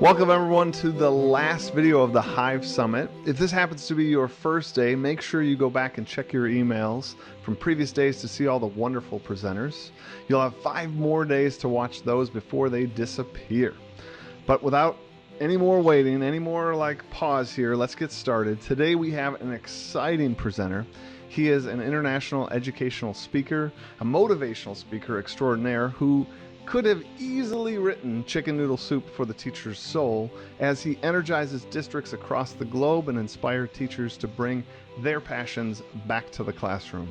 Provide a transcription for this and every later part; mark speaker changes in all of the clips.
Speaker 1: Welcome everyone to the last video of the Hive Summit. If this happens to be your first day, make sure you go back and check your emails from previous days to see all the wonderful presenters. You'll have 5 more days to watch those before they disappear. But without any more waiting, any more pause here, let's get started. Today we have an exciting presenter. He is an international educational speaker, a motivational speaker extraordinaire who could have easily written Chicken Noodle Soup for the Teacher's Soul as he energizes districts across the globe and inspires teachers to bring their passions back to the classroom.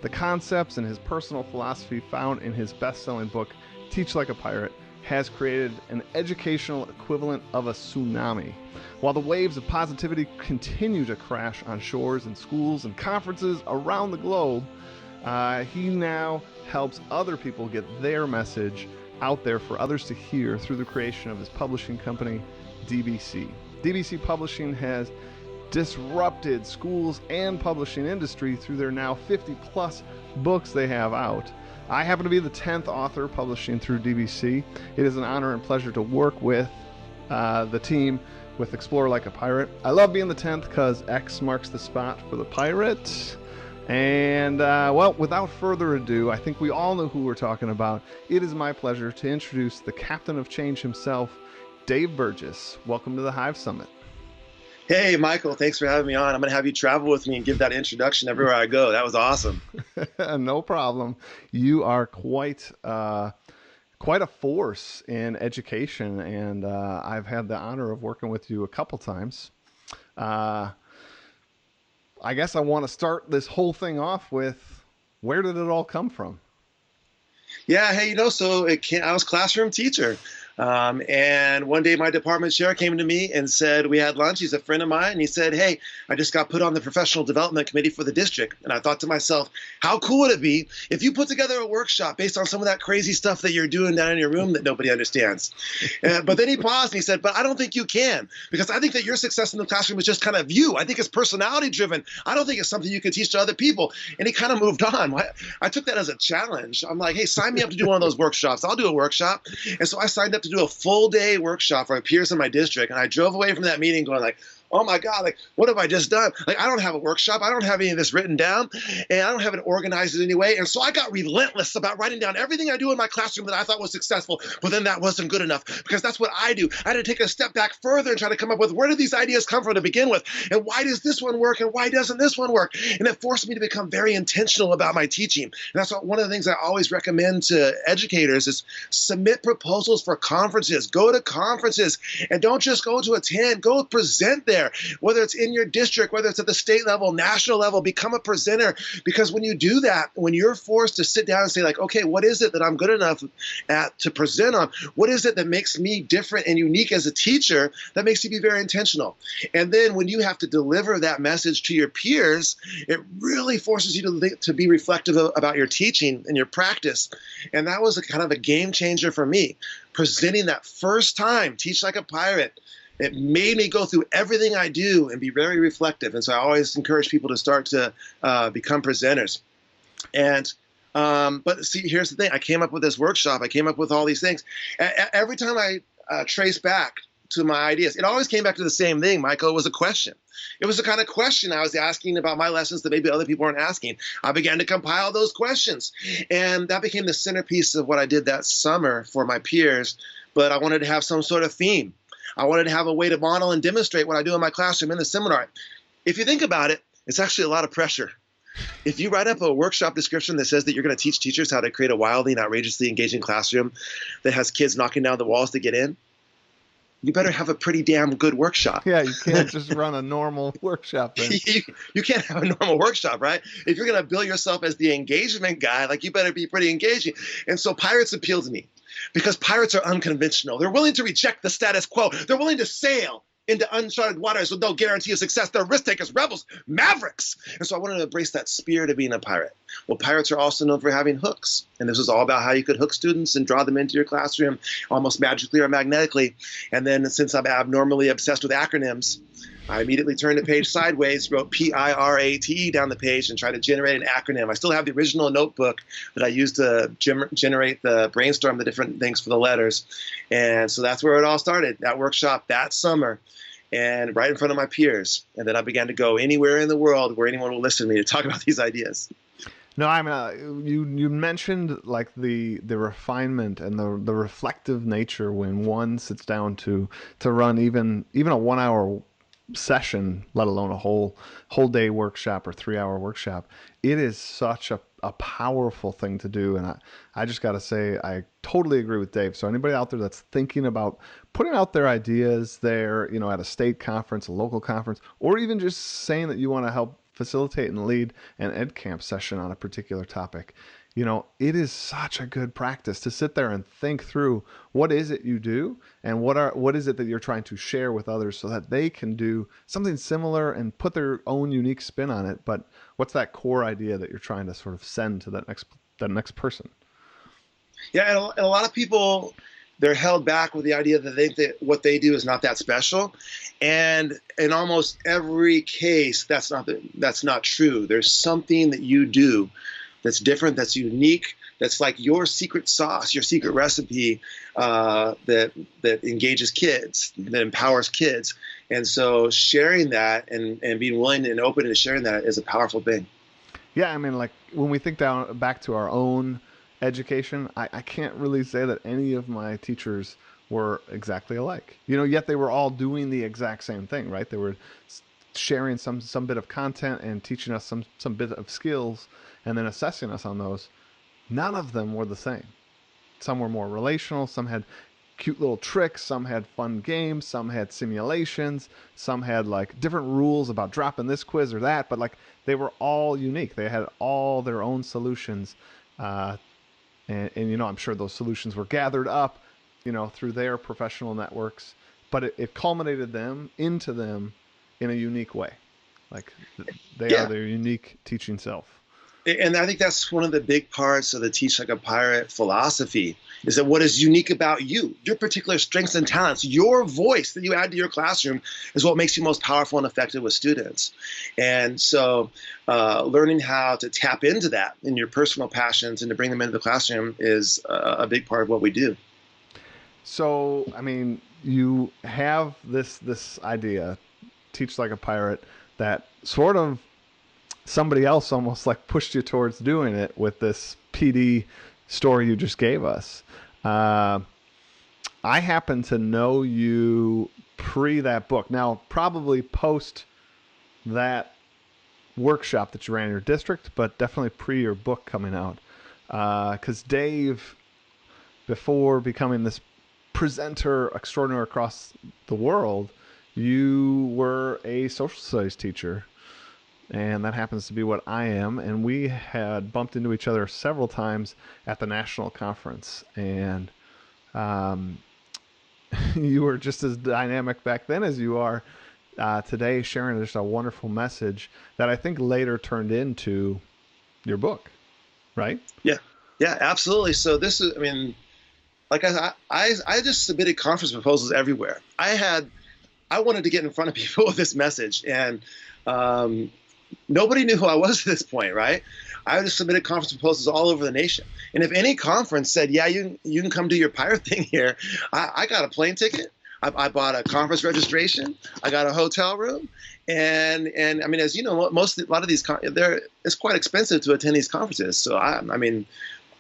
Speaker 1: The concepts and his personal philosophy found in his best-selling book, Teach Like a Pirate, has created an educational equivalent of a tsunami. While the waves of positivity continue to crash on shores and schools and conferences around the globe, he now helps other people get their message out there for others to hear through the creation of his publishing company, DBC. DBC Publishing has disrupted schools and publishing industry through their now 50-plus books they have out. I happen to be the 10th author publishing through DBC. It is an honor and pleasure to work with the team with Explore Like a Pirate. I love being the 10th because X marks the spot for the pirate. And, well, without further ado, I think we all know who we're talking about. It is my pleasure to introduce the captain of change himself, Dave Burgess. Welcome to the Hive Summit.
Speaker 2: Hey, Michael, thanks for having me on. I'm going to have you travel with me and give that introduction everywhere I go. That was awesome.
Speaker 1: No problem. You are quite a force in education, and I've had the honor of working with you a couple times. I guess I want to start this whole thing off with, where did it all come from?
Speaker 2: Yeah, hey, I was classroom teacher. And one day my department chair came to me and said, we had lunch. He's a friend of mine. And he said, hey, I just got put on the professional development committee for the district. And I thought to myself, how cool would it be if you put together a workshop based on some of that crazy stuff that you're doing down in your room that nobody understands? But then he paused and he said, but I don't think you can, because I think that your success in the classroom is just kind of you. I think it's personality driven. I don't think it's something you can teach to other people. And he kind of moved on. I took that as a challenge. I'm like, hey, sign me up to do one of those workshops. I'll do a workshop. And so I signed up to do a full day workshop for our peers in my district. And I drove away from that meeting going like, oh my God, what have I just done? I don't have a workshop. I don't have any of this written down, and I don't have it organized in any way. And so I got relentless about writing down everything I do in my classroom that I thought was successful, but then that wasn't good enough, because that's what I do. I had to take a step back further and try to come up with, where did these ideas come from to begin with? And why does this one work? And why doesn't this one work? And it forced me to become very intentional about my teaching. And that's one of the things I always recommend to educators is submit proposals for conferences. Go to conferences, and don't just go to attend, go present there. Whether it's in your district, whether it's at the state level, national level, become a presenter. Because when you do that, when you're forced to sit down and say okay, what is it that I'm good enough at to present on? What is it that makes me different and unique as a teacher? That makes you be very intentional. And then when you have to deliver that message to your peers, it really forces you to be reflective about your teaching and your practice. And that was kind of a game changer for me. Presenting that first time, Teach Like a Pirate, it made me go through everything I do and be very reflective. And so I always encourage people to start to become presenters. And but see, here's the thing. I came up with this workshop. I came up with all these things. Every time I trace back to my ideas, it always came back to the same thing, Michael. It was a question. It was the kind of question I was asking about my lessons that maybe other people weren't asking. I began to compile those questions. And that became the centerpiece of what I did that summer for my peers. But I wanted to have some sort of theme. I wanted to have a way to model and demonstrate what I do in my classroom in the seminar. If you think about it, it's actually a lot of pressure. If you write up a workshop description that says that you're going to teach teachers how to create a wildly and outrageously engaging classroom that has kids knocking down the walls to get in, you better have a pretty damn good workshop.
Speaker 1: Yeah, you can't just run a normal workshop then.
Speaker 2: You can't have a normal workshop, right? If you're going to bill yourself as the engagement guy, you better be pretty engaging. And so pirates appeal to me, because pirates are unconventional. They're willing to reject the status quo. They're willing to sail into uncharted waters with no guarantee of success. They're risk takers, rebels, mavericks. And so I wanted to embrace that spirit of being a pirate. Well, pirates are also known for having hooks. And this was all about how you could hook students and draw them into your classroom almost magically or magnetically. And then since I'm abnormally obsessed with acronyms, I immediately turned the page sideways, wrote PIRATE down the page, and tried to generate an acronym. I still have the original notebook that I used to generate brainstorm the different things for the letters. And so that's where it all started, that workshop that summer, and right in front of my peers. And then I began to go anywhere in the world where anyone will listen to me to talk about these ideas.
Speaker 1: No, I mean, you mentioned like the refinement and the reflective nature when one sits down to run even a 1 hour session, let alone a whole day workshop or 3 hour workshop. It is such a powerful thing to do. And I just got to say, I totally agree with Dave. So anybody out there that's thinking about putting out their ideas there, at a state conference, a local conference, or even just saying that you want to help facilitate and lead an ed camp session on a particular topic, it is such a good practice to sit there and think through what is it you do and what is it that you're trying to share with others so that they can do something similar and put their own unique spin on it. But what's that core idea that you're trying to sort of send to that next person?
Speaker 2: Yeah, and a lot of people, they're held back with the idea that they think that what they do is not that special. And in almost every case, that's not true. There's something that you do that's different, that's unique, that's like your secret sauce, your secret recipe that engages kids, that empowers kids. And so sharing that and being willing and open to sharing that is a powerful thing.
Speaker 1: Yeah, I mean, like when we think back to our own education, I can't really say that any of my teachers were exactly alike. Yet they were all doing the exact same thing, right? They were sharing some bit of content and teaching us some bit of skills and then assessing us on those. None of them were the same. Some were more relational, some had cute little tricks, some had fun games, some had simulations, some had like different rules about dropping this quiz or that, but like they were all unique. They had all their own solutions. And I'm sure those solutions were gathered up, through their professional networks, but it culminated into them in a unique way. Like they are their unique teaching self.
Speaker 2: And I think that's one of the big parts of the Teach Like a Pirate philosophy, is that what is unique about you, your particular strengths and talents, your voice that you add to your classroom is what makes you most powerful and effective with students. And so learning how to tap into that in your personal passions and to bring them into the classroom is a big part of what we do.
Speaker 1: So, I mean, you have this idea, Teach Like a Pirate, that sort of somebody else almost like pushed you towards doing it with this PD story you just gave us. I happen to know you pre that book. Now, probably post that workshop that you ran in your district, but definitely pre your book coming out. Because Dave, before becoming this presenter extraordinaire across the world, you were a social studies teacher. And that happens to be what I am. And we had bumped into each other several times at the national conference. And you were just as dynamic back then as you are today, sharing just a wonderful message that I think later turned into your book, right?
Speaker 2: Yeah, absolutely. So this is, I mean, like I just submitted conference proposals everywhere. I wanted to get in front of people with this message, and nobody knew who I was at this point, right? I just submitted conference proposals all over the nation. And if any conference said, yeah, you can come do your pirate thing here, I got a plane ticket. I bought a conference registration. I got a hotel room. And I mean, as you know, a lot of these, it's quite expensive to attend these conferences. So I mean,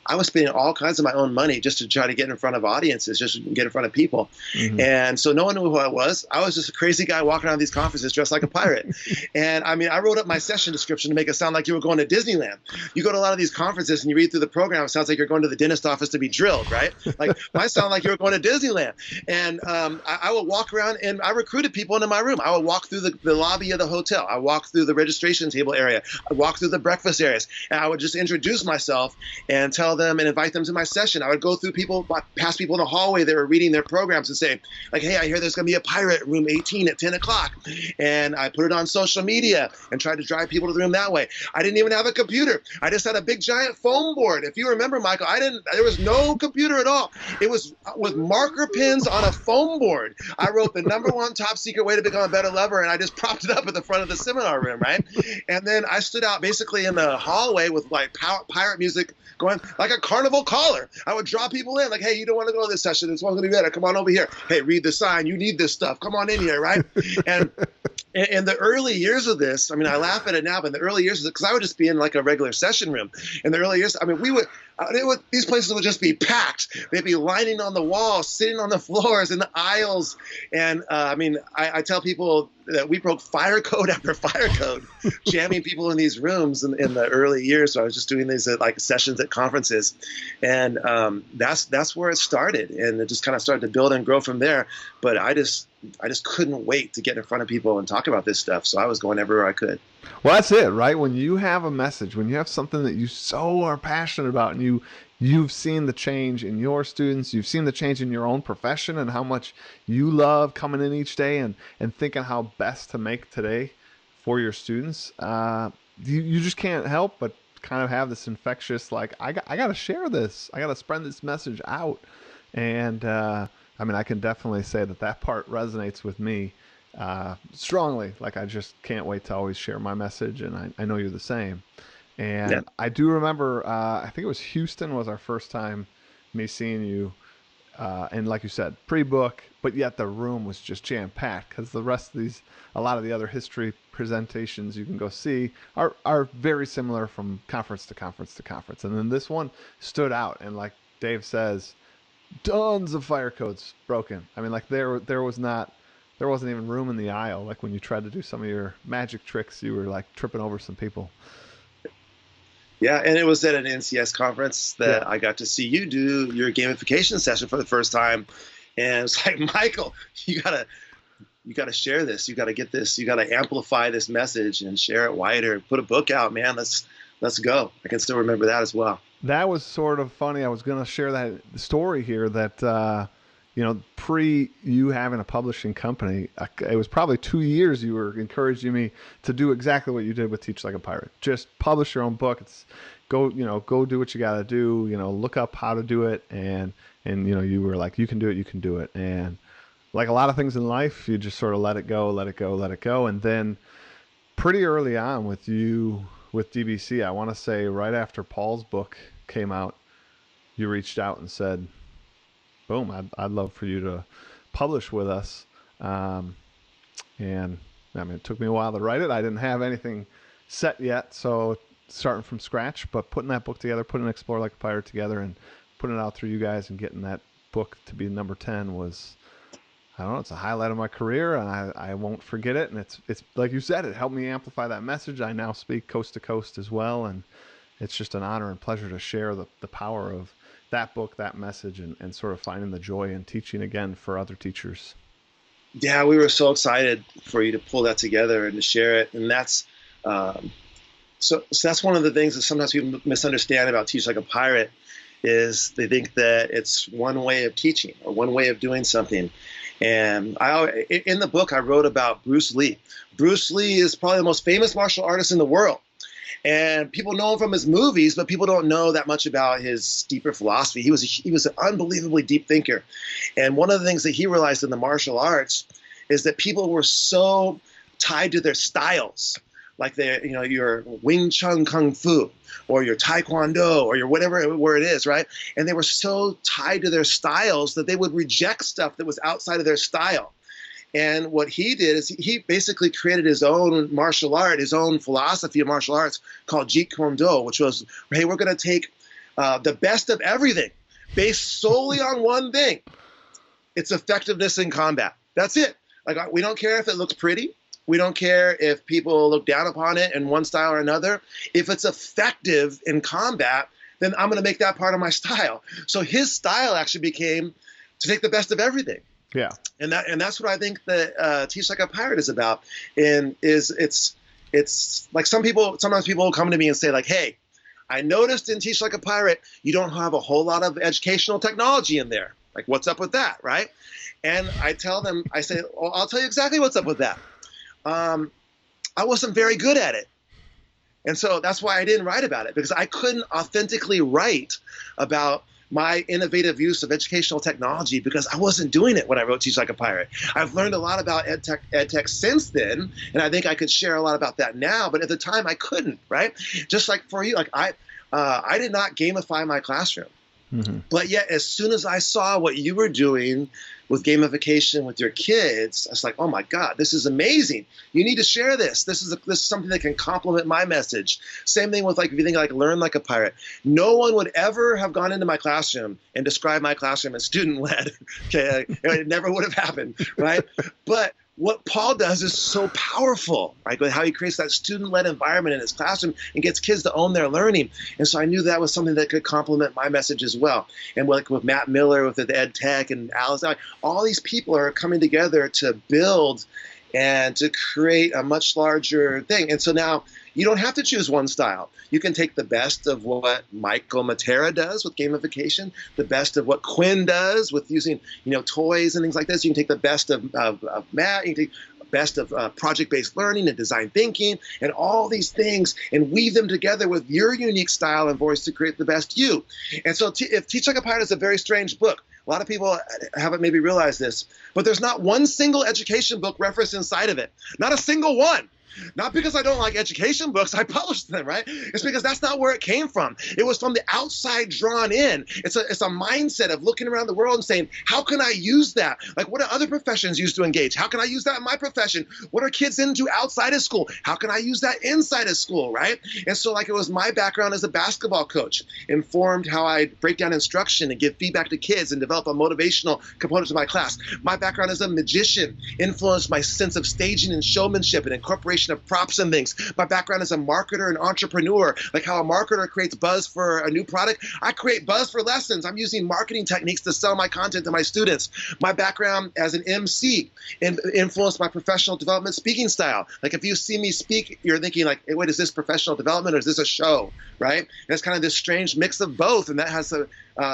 Speaker 2: I was spending all kinds of my own money just to try to get in front of audiences, just to get in front of people. Mm-hmm. And so no one knew who I was. I was just a crazy guy walking around these conferences dressed like a pirate. And I mean, I wrote up my session description to make it sound like you were going to Disneyland. You go to a lot of these conferences and you read through the program, it sounds like you're going to the dentist office to be drilled, right? Like mine sound like you were going to Disneyland. And I would walk around, and I recruited people into my room. I would walk through the lobby of the hotel. I walked through the registration table area. I walked through the breakfast areas. And I would just introduce myself and tell email them and invite them to my session. I would go through past people in the hallway that were reading their programs and say, like, hey, I hear there's going to be a pirate room 18 at 10 o'clock. And I put it on social media and tried to drive people to the room that way. I didn't even have a computer. I just had a big giant foam board. If you remember, Michael, there was no computer at all. It was with marker pens on a foam board. I wrote the #1 top secret way to become a better lover, and I just propped it up at the front of the seminar room, right? And then I stood out basically in the hallway with like pirate music going like a carnival caller. I would draw people in like, hey, you don't want to go to this session. This one's going to be better. Come on over here. Hey, read the sign. You need this stuff. Come on in here, right? And in the early years of this, I mean, I laugh at it now, but in the early years of it, because I would just be in like a regular session room. In the early years, I mean, these places would just be packed. They'd be lining on the walls, sitting on the floors, in the aisles. And I mean, I tell people that we broke fire code after fire code, jamming people in these rooms in the early years. So I was just doing these like sessions at conferences, and that's where it started, and it just kind of started to build and grow from there. But I just couldn't wait to get in front of people and talk about this stuff. So I was going everywhere I could.
Speaker 1: Well, that's it, right? When you have a message, when you have something that you so are passionate about, and you've seen the change in your students, you've seen the change in your own profession, and how much you love coming in each day and thinking how best to make today for your students, you just can't help but kind of have this infectious, like, I got to share this. I got to spread this message out. And I mean, I can definitely say that part resonates with me strongly. Like, I just can't wait to always share my message, and I know you're the same. And yeah. I do remember, I think it was Houston was our first time me seeing you. And like you said, pre-book, but yet the room was just jam-packed, because the rest of a lot of the other history presentations you can go see are very similar from conference to conference to conference. And then this one stood out, and like Dave says, tons of fire codes broken. I mean, like there wasn't even room in the aisle. Like when you tried to do some of your magic tricks, you were like tripping over some people.
Speaker 2: Yeah, and it was at an NCS conference that I got to see you do your gamification session for the first time, and it's like, Michael, you gotta share this. You gotta get this. You gotta amplify this message and share it wider. Put a book out, man. Let's go. I can still remember that as well.
Speaker 1: That was sort of funny. I was going to share that story here that, pre you having a publishing company, it was probably 2 years you were encouraging me to do exactly what you did with Teach Like a Pirate. Just publish your own book. It's go do what you got to do, look up how to do it. And you were like, you can do it. And like a lot of things in life, you just sort of let it go. And then pretty early on with you, with DBC, I want to say right after Paul's book came out, you reached out and said, boom, I'd love for you to publish with us. And I mean, it took me a while to write it. I didn't have anything set yet, so starting from scratch, but putting that book together, putting Explore Like a Pirate together, and putting it out through you guys and getting that book to be number 10 was, I don't know, it's a highlight of my career, and I won't forget it. And it's like you said, it helped me amplify that message. I now speak coast to coast as well, and it's just an honor and pleasure to share the power of that book, that message, and sort of finding the joy in teaching again for other teachers.
Speaker 2: Yeah, we were so excited for you to pull that together and to share it. And that's so that's one of the things that sometimes people misunderstand about Teach Like a Pirate, is they think that it's one way of teaching or one way of doing something. And in the book, I wrote about Bruce Lee. Bruce Lee is probably the most famous martial artist in the world. And people know him from his movies, but people don't know that much about his deeper philosophy. He was an unbelievably deep thinker. And one of the things that he realized in the martial arts is that people were so tied to their styles, like your Wing Chun Kung Fu or your Taekwondo or your whatever where it is, right? And they were so tied to their styles that they would reject stuff that was outside of their style. And what he did is he basically created his own martial art, his own philosophy of martial arts called Jeet Kune Do, which was, hey, we're going to take the best of everything based solely on one thing. It's effectiveness in combat. That's it. Like, we don't care if it looks pretty. We don't care if people look down upon it in one style or another. If it's effective in combat, then I'm going to make that part of my style. So his style actually became to take the best of everything.
Speaker 1: Yeah,
Speaker 2: and that's what I think that Teach Like a Pirate is about. And it's like sometimes people will come to me and say like, hey, I noticed in Teach Like a Pirate, you don't have a whole lot of educational technology in there. Like, what's up with that, right? And I tell them, I say, well, I'll tell you exactly what's up with that. I wasn't very good at it. And so that's why I didn't write about it, because I couldn't authentically write about my innovative use of educational technology because I wasn't doing it when I wrote Teach Like a Pirate. I've learned a lot about ed tech since then, and I think I could share a lot about that now, but at the time I couldn't, right? Just like for you, like I did not gamify my classroom. Mm-hmm. But yet, as soon as I saw what you were doing with gamification with your kids, I was like, oh my God, this is amazing. You need to share this. This is something that can complement my message. Same thing with, like, if you think like Learn Like a Pirate. No one would ever have gone into my classroom and described my classroom as student-led. Okay, it never would have happened, right? But what Paul does is so powerful, right? How he creates that student-led environment in his classroom and gets kids to own their learning. And so I knew that was something that could complement my message as well. And like with Matt Miller, with the Ed Tech, and Alice, all these people are coming together to build and to create a much larger thing. And so now you don't have to choose one style. You can take the best of what Michael Matera does with gamification, the best of what Quinn does with using, toys and things like this. You can take the best of Matt. You can take the best of project-based learning and design thinking and all these things, and weave them together with your unique style and voice to create the best you. And so if Teach Like a Pirate is a very strange book. A lot of people haven't maybe realized this, but there's not one single education book referenced inside of it. Not a single one. Not because I don't like education books, I published them, right? It's because that's not where it came from. It was from the outside drawn in. It's a mindset of looking around the world and saying, how can I use that? Like, what do other professions use to engage? How can I use that in my profession? What are kids into outside of school? How can I use that inside of school, right? And so, like, it was my background as a basketball coach informed how I break down instruction and give feedback to kids and develop a motivational component to my class. My background as a magician influenced my sense of staging and showmanship and incorporation of props and things. My background as a marketer and entrepreneur, like how a marketer creates buzz for a new product, I create buzz for lessons. I'm using marketing techniques to sell my content to my students. My background as an MC influenced my professional development speaking style. Like, if you see me speak, you're thinking like, hey, wait, is this professional development or is this a show, right? And it's kind of this strange mix of both, and that has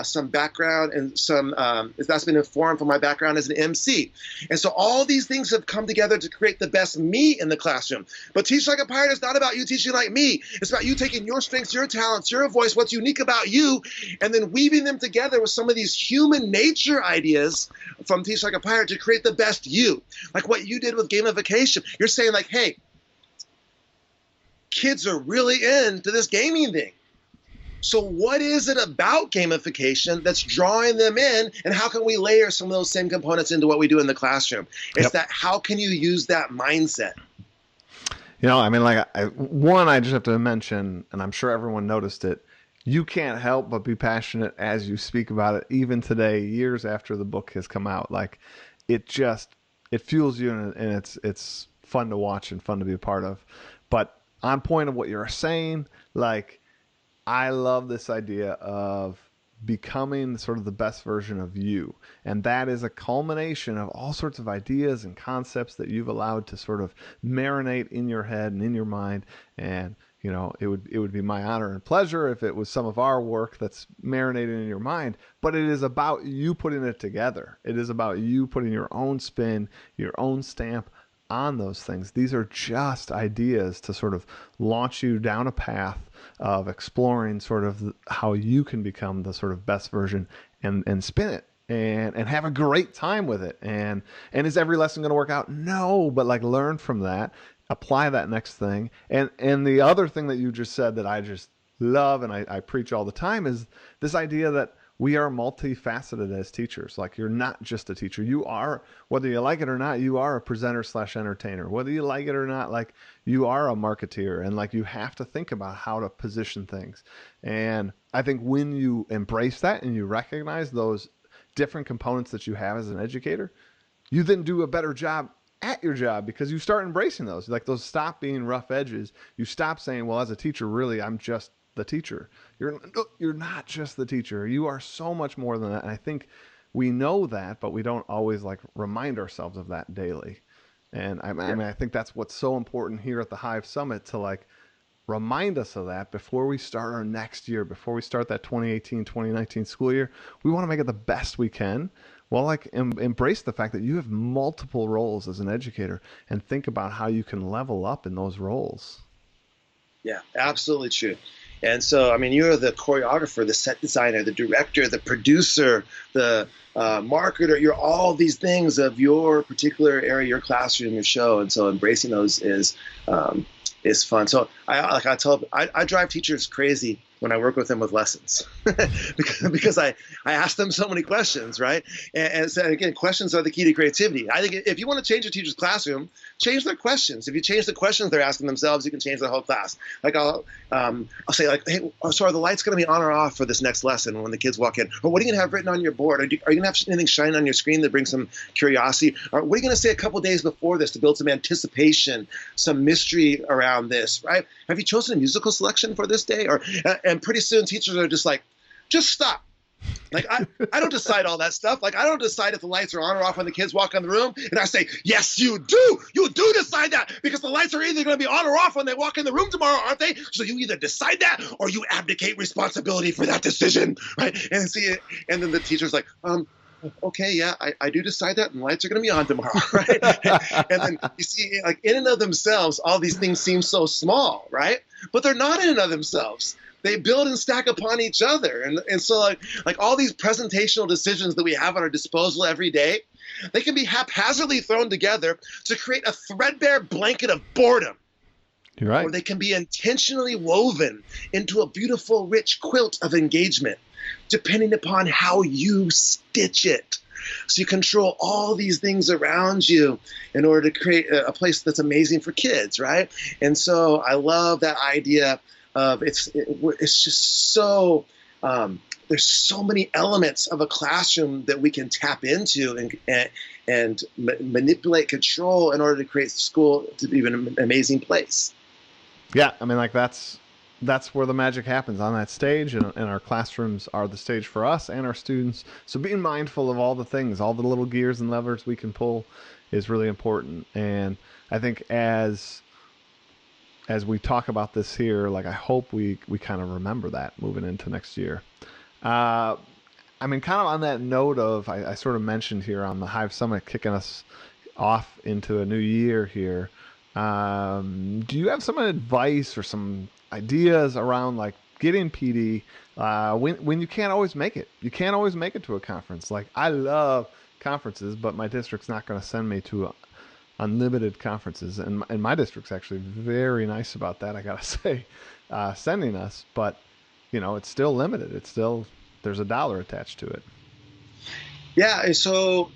Speaker 2: some background and some that's been informed from my background as an MC. And so all these things have come together to create the best me in the classroom. But Teach Like a Pirate is not about you teaching like me. It's about you taking your strengths, your talents, your voice, what's unique about you, and then weaving them together with some of these human nature ideas from Teach Like a Pirate to create the best you. Like what you did with gamification. You're saying like, hey, kids are really into this gaming thing. So what is it about gamification that's drawing them in, and how can we layer some of those same components into what we do in the classroom? It's that, how can you use that mindset?
Speaker 1: I mean, like, I just have to mention, and I'm sure everyone noticed it, you can't help but be passionate as you speak about it, even today, years after the book has come out. Like, it fuels you, and it's fun to watch and fun to be a part of. But on point of what you're saying, like, I love this idea of becoming sort of the best version of you. And that is a culmination of all sorts of ideas and concepts that you've allowed to sort of marinate in your head and in your mind. And, it would be my honor and pleasure if it was some of our work that's marinated in your mind, but it is about you putting it together. It is about you putting your own spin, your own stamp on those things. These are just ideas to sort of launch you down a path of exploring sort of how you can become the sort of best version and spin it and have a great time with it. And is every lesson going to work out? No, but like, learn from that, apply that next thing. And the other thing that you just said that I just love and I preach all the time is this idea that we are multifaceted as teachers. Like, you're not just a teacher. You are, whether you like it or not, you are a presenter / entertainer. Whether you like it or not, like, you are a marketeer, and like, you have to think about how to position things. And I think when you embrace that and you recognize those different components that you have as an educator, you then do a better job at your job because you start embracing those. Like, those stop being rough edges. You stop saying, well, as a teacher, really, I'm just the teacher. You're not just the teacher. You are so much more than that. And I think we know that, but we don't always like remind ourselves of that daily. And I mean, I think that's what's so important here at the Hive Summit, to like remind us of that before we start our next year, before we start that 2018-2019 school year. We want to make it the best we can. Well, like embrace the fact that you have multiple roles as an educator and think about how you can level up in those roles.
Speaker 2: Yeah, absolutely true. And so, I mean, you're the choreographer, the set designer, the director, the producer, the marketer. You're all these things of your particular area, your classroom, your show. And so embracing those is fun. So I drive teachers crazy when I work with them with lessons because I ask them so many questions, right? And so again, questions are the key to creativity. I think if you want to change a teacher's classroom, change their questions. If you change the questions they're asking themselves, you can change the whole class. Like I'll say like, hey, so are the lights going to be on or off for this next lesson when the kids walk in? Or what are you going to have written on your board? Are you going to have anything shining on your screen that brings some curiosity? Or what are you going to say a couple days before this to build some anticipation, some mystery around this, right? Have you chosen a musical selection for this day? Or and pretty soon teachers are just like, just stop. Like I don't decide all that stuff. Like I don't decide if the lights are on or off when the kids walk in the room. And I say, yes, you do. You do decide that because the lights are either going to be on or off when they walk in the room tomorrow, aren't they? So you either decide that or you abdicate responsibility for that decision, right? And see it. And then the teacher's like, okay, yeah, I do decide that, and lights are going to be on tomorrow, right? And then you see, like in and of themselves, all these things seem so small, right? But they're not in and of themselves. They build and stack upon each other, and so like all these presentational decisions that we have at our disposal every day, they can be haphazardly thrown together to create a threadbare blanket of boredom.
Speaker 1: You're right.
Speaker 2: Or they can be intentionally woven into a beautiful, rich quilt of engagement, depending upon how you stitch it. So you control all these things around you in order to create a place that's amazing for kids, right? And so I love that idea of it's just so there's so many elements of a classroom that we can tap into and manipulate, control in order to create school to be an amazing place.
Speaker 1: Yeah, I mean, like that's where the magic happens, on that stage, and our classrooms are the stage for us and our students. So being mindful of all the things, all the little gears and levers we can pull is really important. And I think as we talk about this here, like I hope we kind of remember that moving into next year. I mean, kind of on that note of, I sort of mentioned here on the Hive Summit, kicking us off into a new year here. Do you have some advice or some ideas around like getting PD when you can't always make it? You can't always make it to a conference. Like I love conferences, but my district's not going to send me to unlimited conferences, and my district's actually very nice about that, I gotta say, sending us, but you know, it's still limited. It's still, there's $1 attached to it.
Speaker 2: Yeah, and so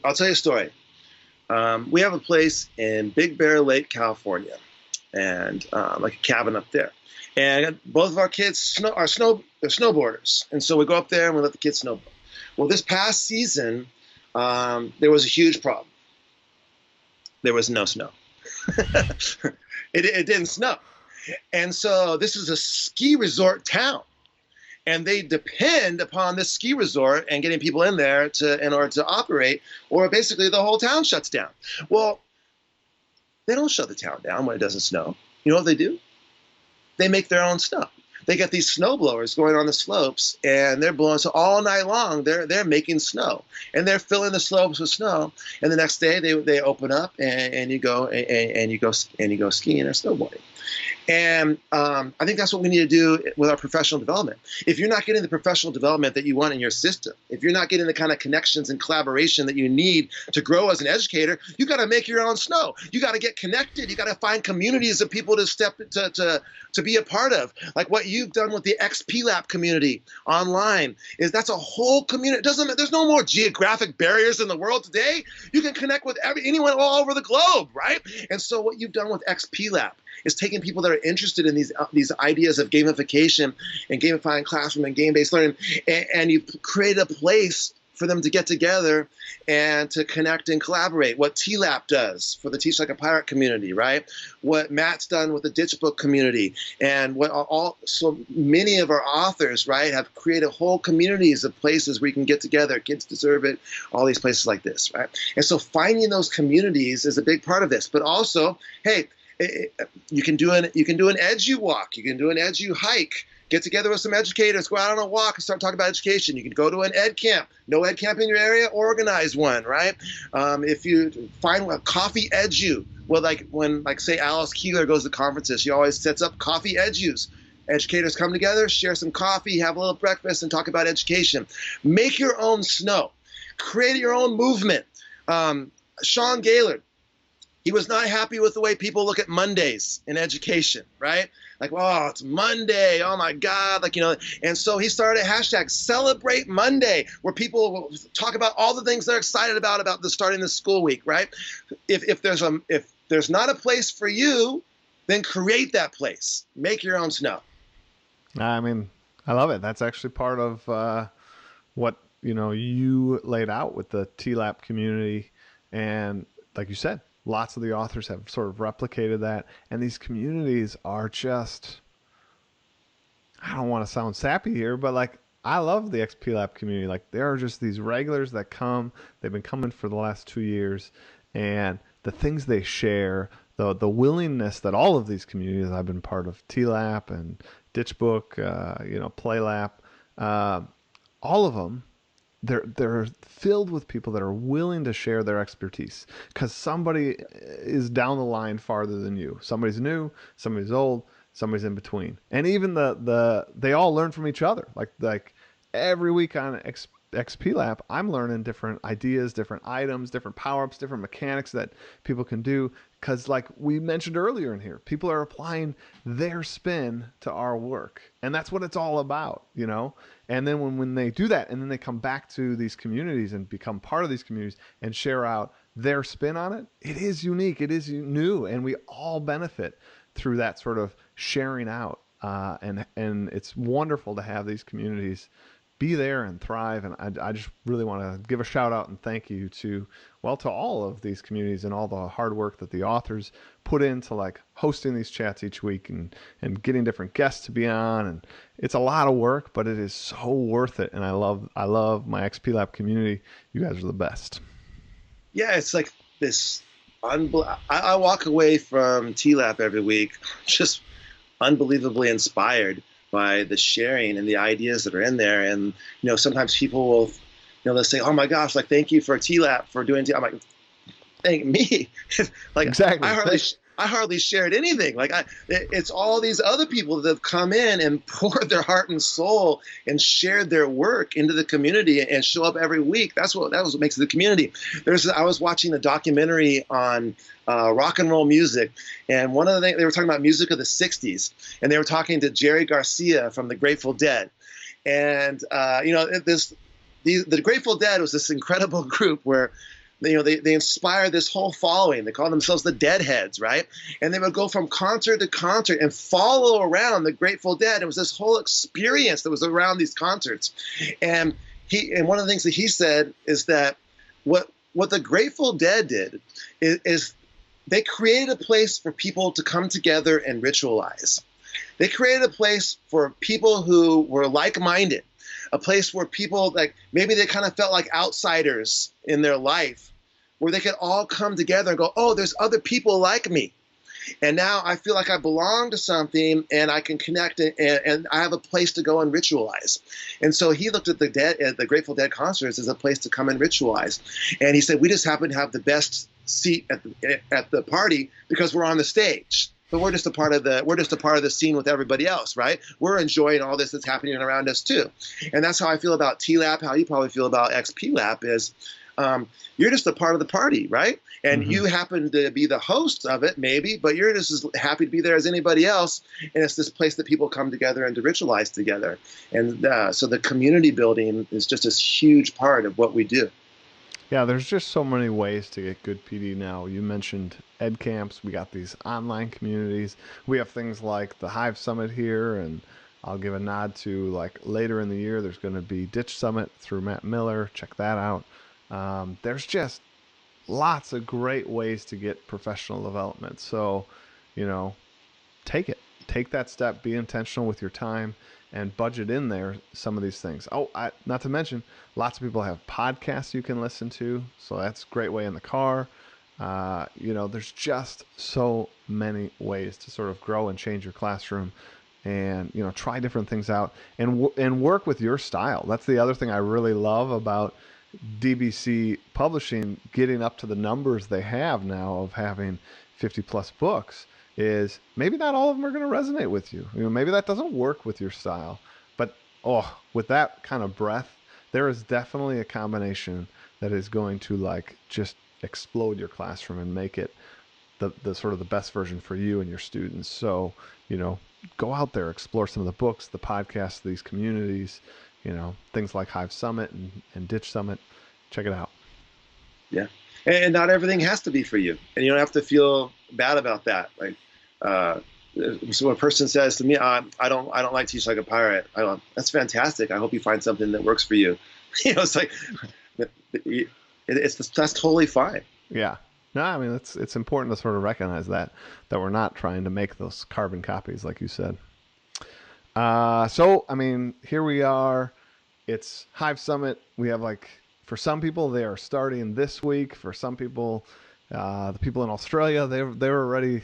Speaker 2: I'll tell you a story. We have a place in Big Bear Lake, California, and like a cabin up there. And both of our kids they're snowboarders, and so we go up there and we let the kids snowboard. Well, this past season, there was a huge problem. There was no snow. It didn't snow. And so this is a ski resort town. And they depend upon this ski resort and getting people in there in order to operate, or basically the whole town shuts down. Well, they don't shut the town down when it doesn't snow. You know what they do? They make their own snow. They get these snow blowers going on the slopes, and they're blowing. So all night long, they're making snow, and they're filling the slopes with snow. And the next day, they open up, and you go skiing or snowboarding. And I think that's what we need to do with our professional development. If you're not getting the professional development that you want in your system, if you're not getting the kind of connections and collaboration that you need to grow as an educator, you got to make your own snow. You got to get connected. You got to find communities of people to step to be a part of. Like what you've done with the XP Lab community online is that's a whole community. There's no more geographic barriers in the world today. You can connect with anyone all over the globe, right? And so what you've done with XP Lab is taking people that are interested in these ideas of gamification and gamifying classroom and game-based learning, and you've created a place for them to get together and to connect and collaborate. What TLAP does for the Teach Like a Pirate community, right? What Matt's done with the Ditch Book community, and what so many of our authors, right, have created whole communities of places where you can get together. Kids Deserve It, all these places like this, right? And so finding those communities is a big part of this. But also, hey, You can do an edu walk. You can do an edu hike. Get together with some educators, go out on a walk and start talking about education. You can go to an ed camp. No ed camp in your area, organize one, right? If you find a coffee edu, well, like when, like, say Alice Keeler goes to conferences, she always sets up coffee edus. Educators come together, share some coffee, have a little breakfast, and talk about education. Make your own snow. Create your own movement. Sean Gaylord, he was not happy with the way people look at Mondays in education, right? Like, oh, it's Monday. Oh my God. Like, and so he started a hashtag Celebrate Monday, where people will talk about all the things they're excited about the starting the school week, right? If there's not a place for you, then create that place. Make your own snow.
Speaker 1: I mean, I love it. That's actually part of what, you laid out with the TLAP community. And like you said, lots of the authors have sort of replicated that. And these communities are just, I don't want to sound sappy here, but like, I love the XP community. Like, there are just these regulars that come. They've been coming for the last 2 years. And the things they share, the willingness that all of these communities, I've been part of TLAP and Ditchbook, PlayLap, all of them, they're filled with people that are willing to share their expertise, because somebody is down the line farther than you. Somebody's new, somebody's old, somebody's in between, and even they all learn from each other. Like every week on XP I'm learning different ideas, different items, different power-ups, different mechanics that people can do, because like we mentioned earlier in here, people are applying their spin to our work, and that's what it's all about, And then when they do that, and then they come back to these communities and become part of these communities and share out their spin on it, it is unique, it is new, and we all benefit through that sort of sharing out. And it's wonderful to have these communities be there and thrive. And I just really want to give a shout out and thank you to all of these communities and all the hard work that the authors put into like hosting these chats each week and getting different guests to be on. And it's a lot of work, but it is so worth it. And I love my XP community. You guys are the best.
Speaker 2: Yeah, it's like this. I walk away from TLAP every week just unbelievably inspired by the sharing and the ideas that are in there. And, sometimes people will, they'll say, oh my gosh, like, thank you for TLAP for doing I'm like, thank me. Like,
Speaker 1: exactly.
Speaker 2: I hardly shared anything. Like, it's all these other people that have come in and poured their heart and soul and shared their work into the community and show up every week. That was what makes it the community. I was watching a documentary on rock and roll music, and one of the things they were talking about music of the '60s, and they were talking to Jerry Garcia from the Grateful Dead, and the Grateful Dead was this incredible group where they inspired this whole following. They call themselves the Deadheads, right? And they would go from concert to concert and follow around the Grateful Dead. It was this whole experience that was around these concerts. And one of the things that he said is that what the Grateful Dead did is they created a place for people to come together and ritualize. They created a place for people who were like-minded, a place where people, like, maybe they kind of felt like outsiders in their life, where they could all come together and go, oh, there's other people like me. And now I feel like I belong to something, and I can connect, and I have a place to go and ritualize. And so he looked at the Grateful Dead concerts as a place to come and ritualize. And he said, we just happen to have the best seat at the party because we're on the stage. But we're just a part of the scene with everybody else, right? We're enjoying all this that's happening around us too. And that's how I feel about TLAP, how you probably feel about XPLAP is you're just a part of the party, right? And you happen to be the host of it, maybe, but you're just as happy to be there as anybody else. And it's this place that people come together and to ritualize together. And so the community building is just this huge part of what we do.
Speaker 1: Yeah, there's just so many ways to get good PD now. You mentioned ed camps. We got these online communities. We have things like the Hive Summit here, and I'll give a nod to, like, later in the year, there's going to be Ditch Summit through Matt Miller. Check that out. There's just lots of great ways to get professional development. So, take it. Take that step. Be intentional with your time and budget in there some of these things. Not to mention, lots of people have podcasts you can listen to. So that's a great way in the car. There's just so many ways to sort of grow and change your classroom, and try different things out, and work with your style. That's the other thing I really love about DBC Publishing getting up to the numbers they have now of having 50 plus books. Is maybe not all of them are going to resonate with you. Maybe that doesn't work with your style, but with that kind of breadth, there is definitely a combination that is going to just explode your classroom and make it the sort of the best version for you and your students. So, go out there, explore some of the books, the podcasts, these communities, things like Hive Summit and Ditch Summit. Check it out.
Speaker 2: Yeah. And not everything has to be for you. And you don't have to feel bad about that. So when a person says to me, I don't like to teach like a pirate. I go, that's fantastic. I hope you find something that works for you. It's like, that's totally fine.
Speaker 1: Yeah. No, I mean, it's important to sort of recognize that we're not trying to make those carbon copies, like you said. So, I mean, here we are. It's Hive Summit. We have for some people, they are starting this week. For some people, the people in Australia, they were already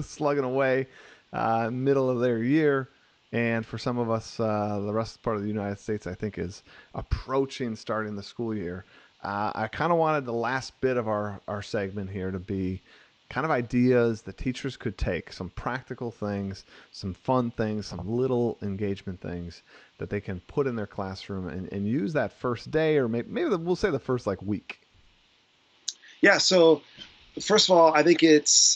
Speaker 1: slugging away, middle of their year. And for some of us, the rest part of the United States, I think, is approaching starting the school year. I kind of wanted the last bit of our segment here to be kind of ideas that teachers could take, some practical things, some fun things, some little engagement things that they can put in their classroom and use that first day, or maybe we'll say the first week.
Speaker 2: Yeah. So first of all, I think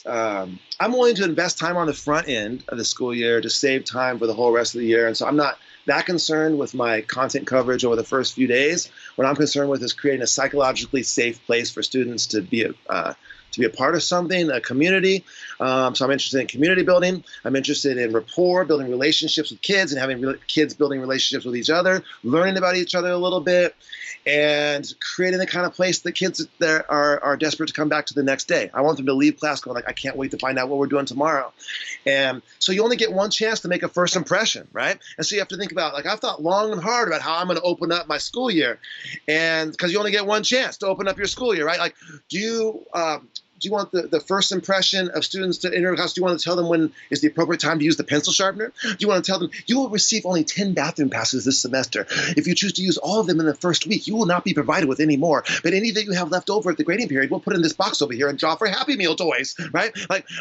Speaker 2: I'm willing to invest time on the front end of the school year to save time for the whole rest of the year. And so I'm not that concerned with my content coverage over the first few days. What I'm concerned with is creating a psychologically safe place for students to be a part of something, a community. So I'm interested in community building. I'm interested in rapport, building relationships with kids and having kids building relationships with each other, learning about each other a little bit, and creating the kind of place that kids that are desperate to come back to the next day. I want them to leave class going I can't wait to find out what we're doing tomorrow. And so you only get one chance to make a first impression, right? And so you have to think about, I've thought long and hard about how I'm going to open up my school year. And because you only get one chance to open up your school year, right? Do you want the first impression of students to enter a class? Do you want to tell them when is the appropriate time to use the pencil sharpener? Do you want to tell them you will receive only 10 bathroom passes this semester? If you choose to use all of them in the first week, you will not be provided with any more. But any that you have left over at the grading period, we'll put in this box over here and draw for Happy Meal toys, right?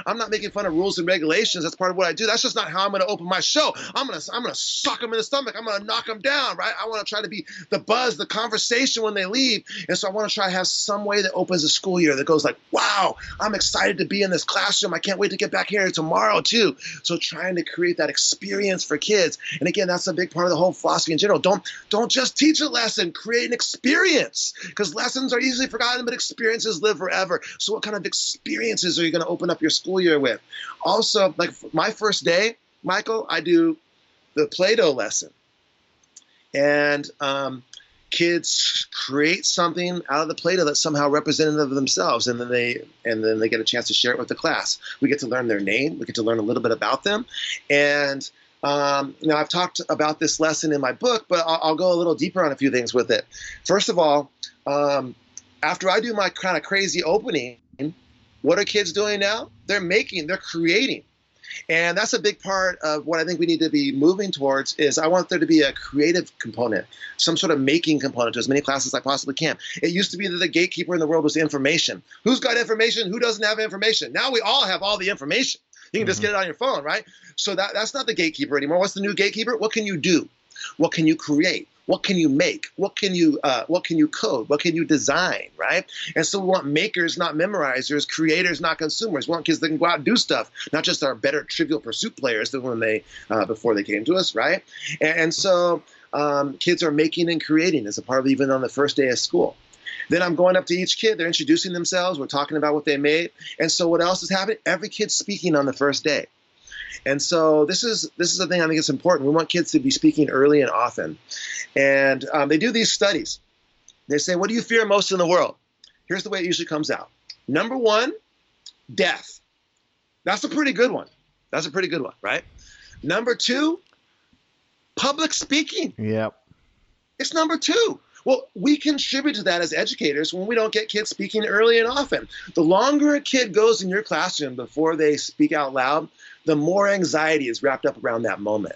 Speaker 2: I'm not making fun of rules and regulations. That's part of what I do. That's just not how I'm going to open my show. I'm going to suck them in the stomach. I'm going to knock them down, right? I want to try to be the buzz, the conversation when they leave. And so I want to try to have some way that opens the school year that goes wow, I'm excited to be in this classroom. I can't wait to get back here tomorrow too. So trying to create that experience for kids. And again, that's a big part of the whole philosophy in general. Don't just teach a lesson, create an experience, because lessons are easily forgotten, but experiences live forever. So what kind of experiences are you going to open up your school year with? Also, my first day, Michael, I do the Play-Doh lesson. And kids create something out of the Play-Doh that's somehow representative of themselves, and then they get a chance to share it with the class. We get to learn their name. We get to learn a little bit about them. And now I've talked about this lesson in my book, but I'll go a little deeper on a few things with it. First of all, after I do my kind of crazy opening, what are kids doing now? They're creating. And that's a big part of what I think we need to be moving towards is I want there to be a creative component, some sort of making component to as many classes as I possibly can. It used to be that the gatekeeper in the world was information. Who's got information? Who doesn't have information? Now we all have all the information. You can just get it on your phone, right? So that's not the gatekeeper anymore. What's the new gatekeeper? What can you do? What can you create? What can you make? What can you code? What can you design, right? And so we want makers, not memorizers, creators, not consumers. We want kids that can go out and do stuff, not just our better Trivial Pursuit players than when before they came to us, right? And so kids are making and creating as a part of even on the first day of school. Then I'm going up to each kid. They're introducing themselves. We're talking about what they made. And so what else is happening? Every kid's speaking on the first day. And so this is the thing I think is important. We want kids to be speaking early and often. And they do these studies. They say, what do you fear most in the world? Here's the way it usually comes out. Number one, death. That's a pretty good one. Right? Number two, public speaking.
Speaker 1: Yep.
Speaker 2: It's number two. Well, we contribute to that as educators when we don't get kids speaking early and often. The longer a kid goes in your classroom before they speak out loud, the more anxiety is wrapped up around that moment.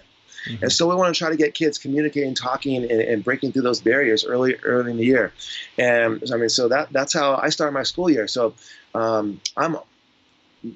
Speaker 2: Mm-hmm. And so we want to try to get kids communicating, talking, and breaking through those barriers early in the year. And I mean, so that's how I start my school year. So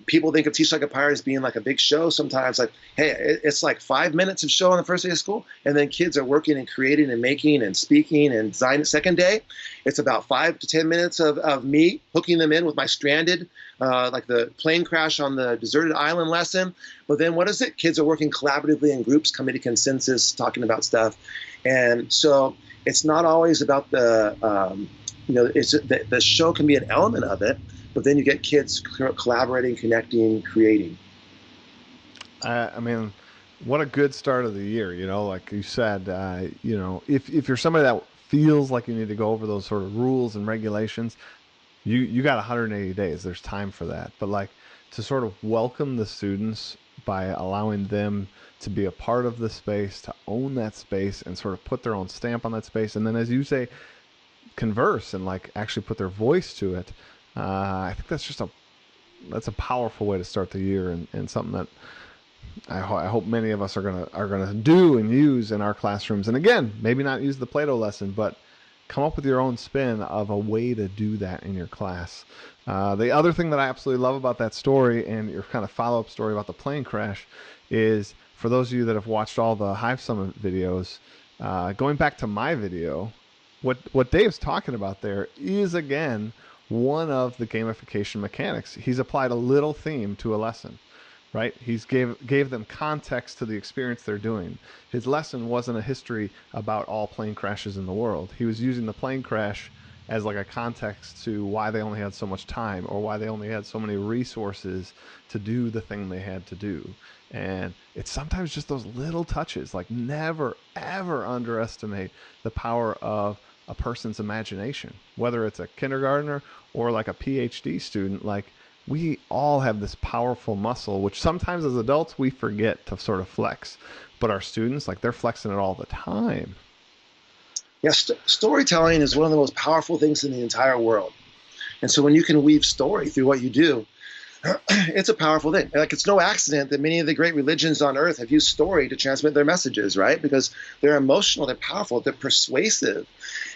Speaker 2: people think of Teach Like a Pirate as being like a big show sometimes. Like, hey, it's like 5 minutes of show on the first day of school, and then kids are working and creating and making and speaking and designing. Second day, it's about 5 to 10 minutes of me hooking them in with my stranded, like the plane crash on the deserted island lesson. But then what is it? Kids are working collaboratively in groups, coming to consensus, talking about stuff. And so it's not always about the, the show can be an element of it, but then you get kids collaborating, connecting, creating.
Speaker 1: I mean, what a good start of the year, like you said, if you're somebody that feels like you need to go over those sort of rules and regulations, you got 180 days. There's time for that. But like to sort of welcome the students by allowing them to be a part of the space, to own that space and sort of put their own stamp on that space. And then, as you say, converse and like actually put their voice to it. I think that's a powerful way to start the year, and something that I hope many of us are gonna do and use in our classrooms. And again, maybe not use the Play-Doh lesson, but come up with your own spin of a way to do that in your class. The other thing that I absolutely love about that story and your kind of follow-up story about the plane crash is, for those of you that have watched all the Hive Summit videos, going back to my video, what Dave's talking about there is, again, one of the gamification mechanics. He's applied a little theme to a lesson, right? He's gave them context to the experience they're doing. His lesson wasn't a history about all plane crashes in the world. He was using the plane crash as like a context to why they only had so much time, or why they only had so many resources to do the thing they had to do. And it's sometimes just those little touches. Like, never, ever underestimate the power of a person's imagination, whether it's a kindergartner or like a PhD student. Like, we all have this powerful muscle, which sometimes as adults we forget to sort of flex, but our students, like, they're flexing it all the time.
Speaker 2: Yes, storytelling is one of the most powerful things in the entire world. And so when you can weave story through what you do, it's a powerful thing. Like, it's no accident that many of the great religions on earth have used story to transmit their messages, right? Because they're emotional, they're powerful, they're persuasive.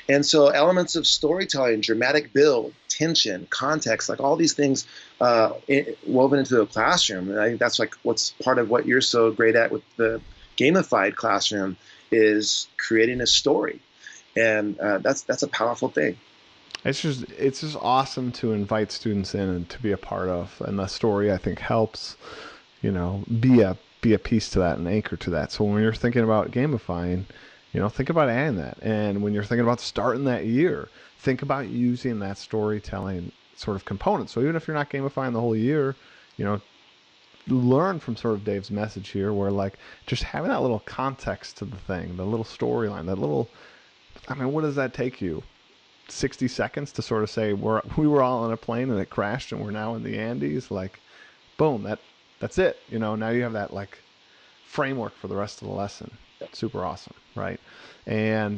Speaker 2: And so elements of storytelling, dramatic build, tension, context, like all these things woven into a classroom. And I think that's like what's part of what you're so great at with the gamified classroom, is creating a story. And that's a powerful thing.
Speaker 1: It's just awesome to invite students in and to be a part of, and the story, I think, helps, be a piece to that, an anchor to that. So when you're thinking about gamifying, think about adding that. And when you're thinking about starting that year, think about using that storytelling sort of component. So even if you're not gamifying the whole year, learn from sort of Dave's message here, where like just having that little context to the thing, the little storyline, what does that take you? 60 seconds to sort of say we were all on a plane and it crashed and we're now in the Andes. Like, boom, that's it. Now you have that like framework for the rest of the lesson. Super awesome, right? And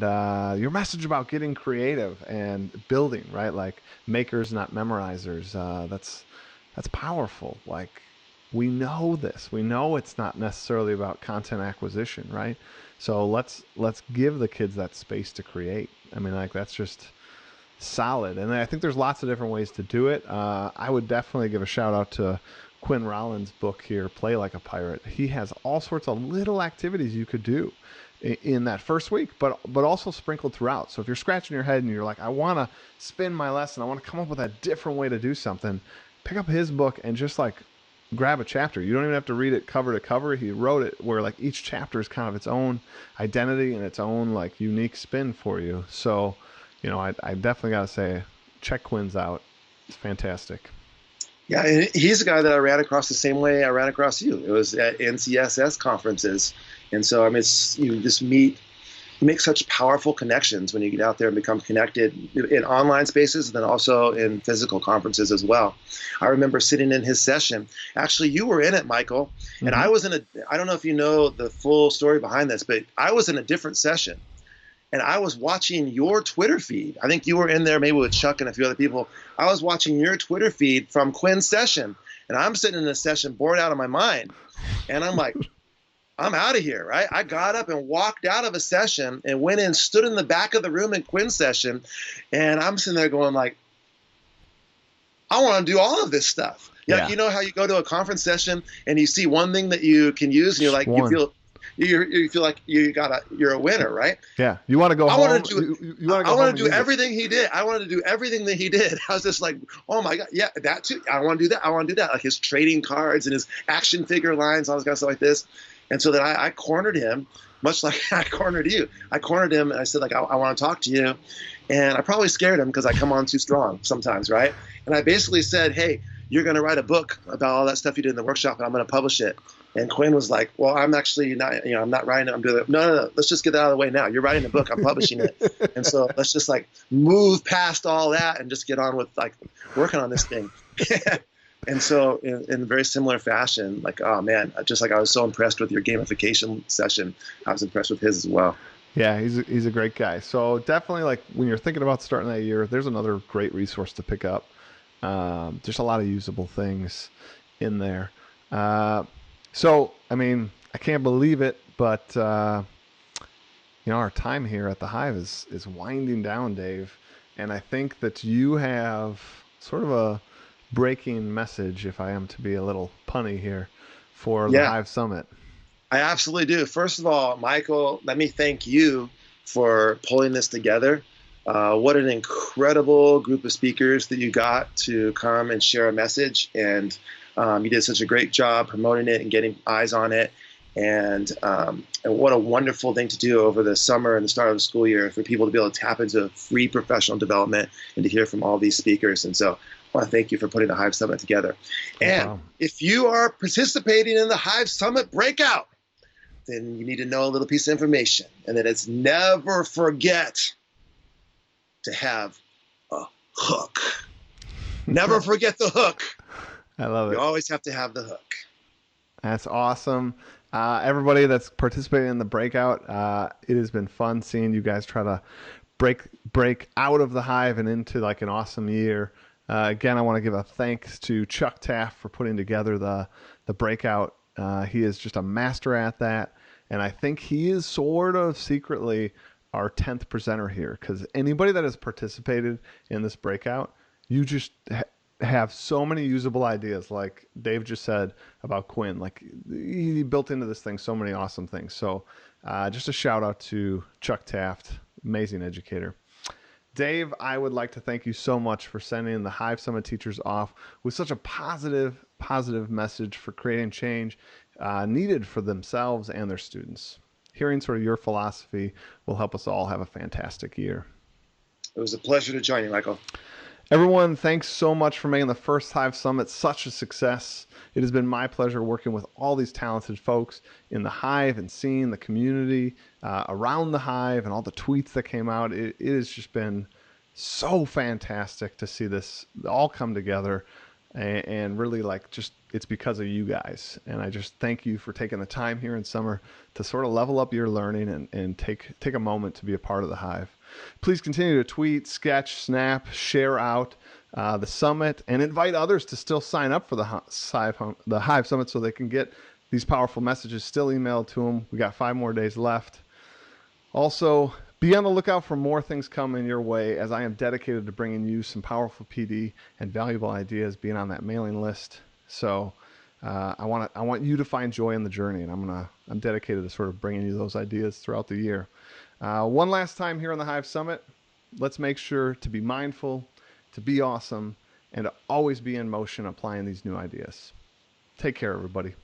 Speaker 1: your message about getting creative and building, right? Like, makers, not memorizers. That's powerful. Like, we know this. We know it's not necessarily about content acquisition, right? So let's give the kids that space to create. I mean, like, that's just solid. And I think there's lots of different ways to do it. I would definitely give a shout out to Quinn Rollin's book here, Play Like a Pirate. He has all sorts of little activities you could do in that first week, but also sprinkled throughout. So if you're scratching your head and you're like, I want to spin my lesson, I want to come up with a different way to do something, pick up his book and just like grab a chapter. You don't even have to read it cover to cover. He wrote it where like each chapter is kind of its own identity and its own like unique spin for you. So I definitely got to say, check Quinn's out. It's fantastic.
Speaker 2: Yeah, and he's a guy that I ran across the same way I ran across you. It was at NCSS conferences. And so, I mean, you make such powerful connections when you get out there and become connected in online spaces, and then also in physical conferences as well. I remember sitting in his session. Actually, you were in it, Michael, and I was I don't know if you know the full story behind this, but I was in a different session. and I was watching your Twitter feed. I think you were in there maybe with Chuck and a few other people. I was watching your Twitter feed from Quinn's session, and I'm sitting in this session bored out of my mind. And I'm like, I'm out of here, right? I got up and walked out of a session and went in, stood in the back of the room in Quinn's session, and I'm sitting there going like, I want to do all of this stuff. Yeah. You know how you go to a conference session and you see one thing that you can use, and you're like, you feel like you're a winner, right?
Speaker 1: Yeah. You want to go home.
Speaker 2: I want to do everything he did. I wanted to do everything that he did. I was just like, oh my God, yeah, that too. I want to do that. I want to do that. Like his trading cards and his action figure lines, all this kind of stuff like this. And so then I cornered him, much like I cornered you. I cornered him and I said, like, I want to talk to you. And I probably scared him because I come on too strong sometimes, right? And I basically said, hey, you're going to write a book about all that stuff you did in the workshop, and I'm going to publish it. And Quinn was like, well, I'm actually not, I'm not writing it. I'm doing it. No. Let's just get that out of the way now. You're writing a book. I'm publishing it. And so let's just like move past all that and just get on with like working on this thing. And so in a very similar fashion, like, oh man, just like I was so impressed with your gamification session, I was impressed with his as well.
Speaker 1: Yeah, he's a great guy. So definitely, like when you're thinking about starting that year, there's another great resource to pick up. There's a lot of usable things in there. So, I mean, I can't believe it, but our time here at the Hive is winding down, Dave. And I think that you have sort of a breaking message, if I am to be a little punny here, for the Hive Summit.
Speaker 2: I absolutely do. First of all, Michael, let me thank you for pulling this together. What an incredible group of speakers that you got to come and share a message. And you did such a great job promoting it and getting eyes on it. And what a wonderful thing to do over the summer and the start of the school year for people to be able to tap into free professional development and to hear from all these speakers. And so I want to thank you for putting the Hive Summit together. And if you are participating in the Hive Summit breakout, then you need to know a little piece of information, and that it's never forget to have a hook. Never forget the hook.
Speaker 1: I love it.
Speaker 2: You always have to have the hook.
Speaker 1: That's awesome. Everybody that's participating in the breakout, it has been fun seeing you guys try to break out of the Hive and into like an awesome year. Again, I want to give a thanks to Chuck Taft for putting together the breakout. He is just a master at that. And I think he is sort of secretly our 10th presenter here, because anybody that has participated in this breakout, you just have so many usable ideas, like Dave just said about Quinn. Like he built into this thing so many awesome things. So just a shout out to Chuck Taft, amazing educator. Dave, I would like to thank you so much for sending the Hive Summit teachers off with such a positive message for creating change needed for themselves and their students. Hearing sort of your philosophy will help us all have a fantastic year.
Speaker 2: It was a pleasure to join you, Michael.
Speaker 1: Everyone, thanks so much for making the first Hive Summit such a success. It has been my pleasure working with all these talented folks in the Hive and seeing the community around the Hive and all the tweets that came out. It has just been so fantastic to see this all come together, and really like just it's because of you guys. And I just thank you for taking the time here in summer to sort of level up your learning and take a moment to be a part of the Hive. Please continue to tweet, sketch, snap, share out the summit, and invite others to still sign up for the Hive Summit so they can get these powerful messages still emailed to them. We got 5 more days left. Also, be on the lookout for more things coming your way, as I am dedicated to bringing you some powerful PD and valuable ideas, being on that mailing list. So I want you to find joy in the journey, and I'm dedicated to sort of bringing you those ideas throughout the year. One last time here on the Hive Summit, let's make sure to be mindful, to be awesome, and to always be in motion applying these new ideas. Take care, everybody.